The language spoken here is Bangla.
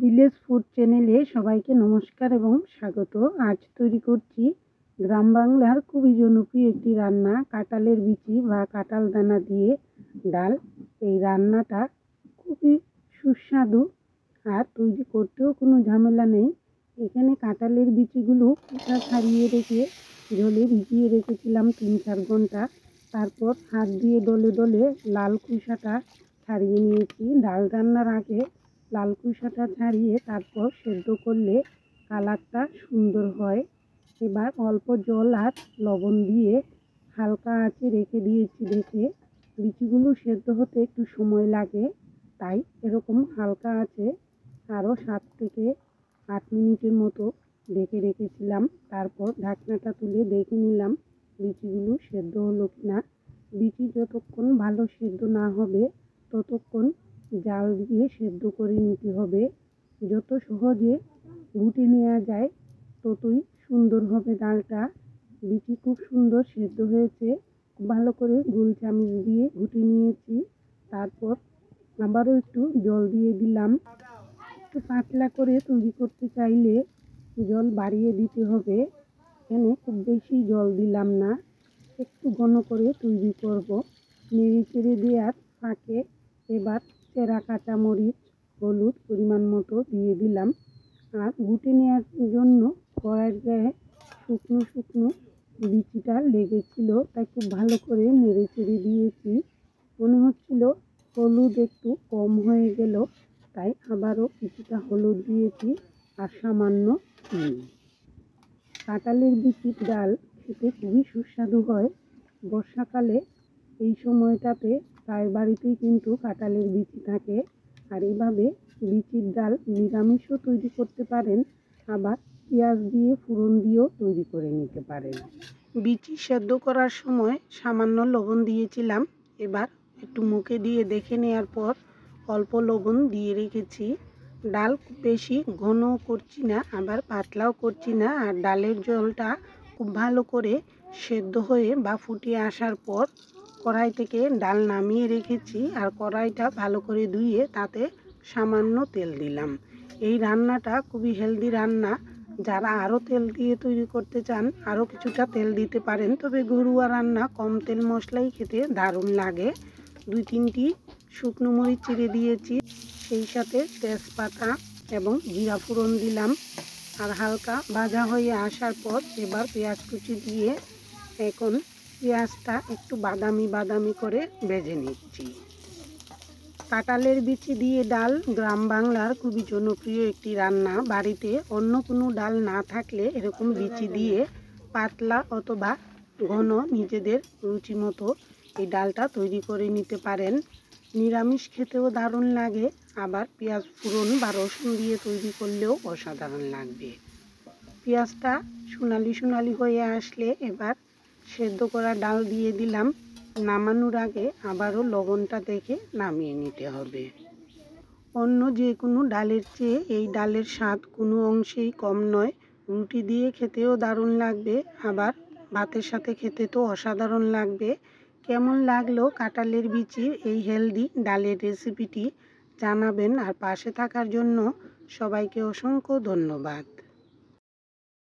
ভিলেজ ফুড চ্যানেলে সবাইকে নমস্কার এবং স্বাগত। আজ তৈরি করছি গ্রাম বাংলার খুবই জনপ্রিয় একটি রান্না, কাঁঠালের বিচি বা কাঁঠাল দানা দিয়ে ডাল। এই রান্নাটা খুবই সুস্বাদু আর তৈরি করতেও কোনো ঝামেলা নেই। এখানে কাঁঠালের বিচিগুলো খোসা ছাড়িয়ে রেখে জলে ভিজিয়ে রেখেছিলাম 3-4 ঘন্টা। তারপর হাত দিয়ে ডলে ডলে লাল খোসাটা ছাড়িয়ে নিয়েছি। ডাল রান্নার আগে লাল খোসাটা ছাড়িয়ে তারপর সেদ্ধ করলে কালারটা সুন্দর হয়। এবার অল্প জল আর লবণ দিয়ে হালকা আঁচে রেখে দিয়েছি। দেখে বিচিগুলো সেদ্ধ হতে একটু সময় লাগে, তাই এরকম হালকা আঁচে আরও 7 থেকে 8 মিনিটের মতো ঢেকে রেখেছিলাম। তারপর ঢাকনাটা তুলে দেখে নিলাম বিচিগুলো সেদ্ধ হলো কিনা। বিচি যতক্ষণ ভালো সেদ্ধ না হবে ততক্ষণ জাল দিয়ে সেদ্ধ করে নিতে হবে। যত সহজে ঘুটে নেওয়া যায় ততই সুন্দর হবে ডালটা। বিচি খুব সুন্দর সেদ্ধ হয়েছে, ভালো করে গোল চামচ দিয়ে ঘুটে নিয়েছি। তারপর আবারও একটু জল দিয়ে দিলাম। একটু পাতলা করে তৈরি করতে চাইলে জল বাড়িয়ে দিতে হবে। এখানে খুব বেশি জল দিলাম না, একটু ঘন করে তৈরি করব। নেড়ে চেড়ে দেওয়ার ফাঁকে এবার চেরা কাঁচামরিচ, হলুদ পরিমাণ মতো দিয়ে দিলাম। আর ঘুটে নেওয়ার জন্য কড়াইয়ের গায়ে শুকনো শুকনো বিচিটা লেগেছিল, তাই খুব ভালো করে নেড়ে চেড়ে দিয়েছি। মনে হচ্ছিল হলুদ একটু কম হয়ে গেল, তাই আবারও কিছুটা হলুদ দিয়েছি আর সামান্য চিনি। কাঁঠালের বিচির ডাল খেতে খুবই সুস্বাদু হয়। বর্ষাকালে এই সময়টাতে প্রায় বাড়িতেই কিন্তু কাঁঠালের বিচি থাকে। আর এইভাবে বিচির ডাল নিরামিষও তৈরি করতে পারেন, আবার পেঁয়াজ দিয়ে ফোড়ন দিয়েও তৈরি করে নিতে পারেন। বিচি সেদ্ধ করার সময় সামান্য লবণ দিয়েছিলাম। এবার একটু মুখে দিয়ে দেখে নেওয়ার পর অল্প লবণ দিয়ে রেখেছি। ডাল খুব বেশি ঘনও করছি না, আবার পাতলাও করছি না। আর ডালের জলটা খুব ভালো করে সেদ্ধ হয়ে বা ফুটিয়ে আসার পর কড়াই থেকে ডাল নামিয়ে রেখেছি। আর কড়াইটা ভালো করে ধুয়ে তাতে সামান্য তেল দিলাম। এই রান্নাটা খুবই হেলদি রান্না। যারা আরও তেল দিয়ে তৈরি করতে চান আরও কিছুটা তেল দিতে পারেন, তবে ঘরোয়া রান্না কম তেল মশলাই খেতে দারুণ লাগে। 2-3টি শুকনো মরিচ চিড়ে দিয়েছি, সেই সাথে তেজপাতা এবং জিরা ফোড়ন দিলাম। আর হালকা ভাজা হয়ে আসার পর এবার পেঁয়াজ কুচি দিয়ে এখন পেঁয়াজটা একটু বাদামি বাদামি করে ভেজে নিচ্ছি। কাঁঠালের বিচি দিয়ে ডাল গ্রাম বাংলার খুবই জনপ্রিয় একটি রান্না। বাড়িতে অন্য কোনো ডাল না থাকলে এরকম বিচি দিয়ে পাতলা অথবা ঘন নিজেদের রুচি মতো এই ডালটা তৈরি করে নিতে পারেন। নিরামিষ খেতেও দারুণ লাগে, আবার পেঁয়াজ ফোড়ন বা রসুন দিয়ে তৈরি করলেও অসাধারণ লাগবে। পেঁয়াজটা সোনালি সোনালি হয়ে আসলে এবার সেদ্ধ করা ডাল দিয়ে দিলাম। নামানোর আগে আবারও লবণটা দেখে নামিয়ে নিতে হবে। অন্য যে কোনো ডালের চেয়ে এই ডালের স্বাদ কোনো অংশেই কম নয়। রুটি দিয়ে খেতেও দারুণ লাগবে, আবার ভাতের সাথে খেতে তো অসাধারণ লাগবে। কেমন লাগলো কাঁঠালের বিচির এই হেলদি ডালের রেসিপিটি জানাবেন। আর পাশে থাকার জন্য সবাইকে অসংখ্য ধন্যবাদ।